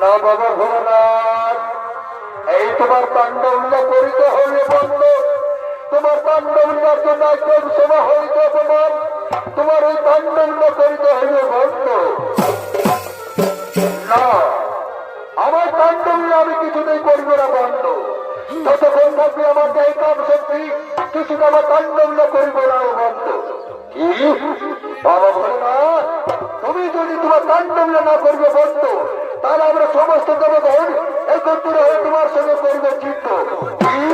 না বাবা ভোলানাথ, এই তোমার তাণ্ডব করিতে হইলে বন্ধ। তোমার তাণ্ডব জন্য একজন সভা হইতে অপমান, তোমার ওই তাণ্ডব করিতে হইলে বন্ধ। না, আমার তাণ্ডব আমি কিছুতেই করিব না বন্ধ। যতক্ষণ থাকবে আমার এই কাম শক্তি, কিছুটা আমার তাণ্ডব করিব না বন্ধ। কি বাবা ভোলানাথ, তুমি যদি তোমার তাণ্ডব না করবে বন্ধ, তাহলে আমরা সমস্ত দেবগণ একত্র হয়ে তোমার সঙ্গে করবে চিত্ত। কি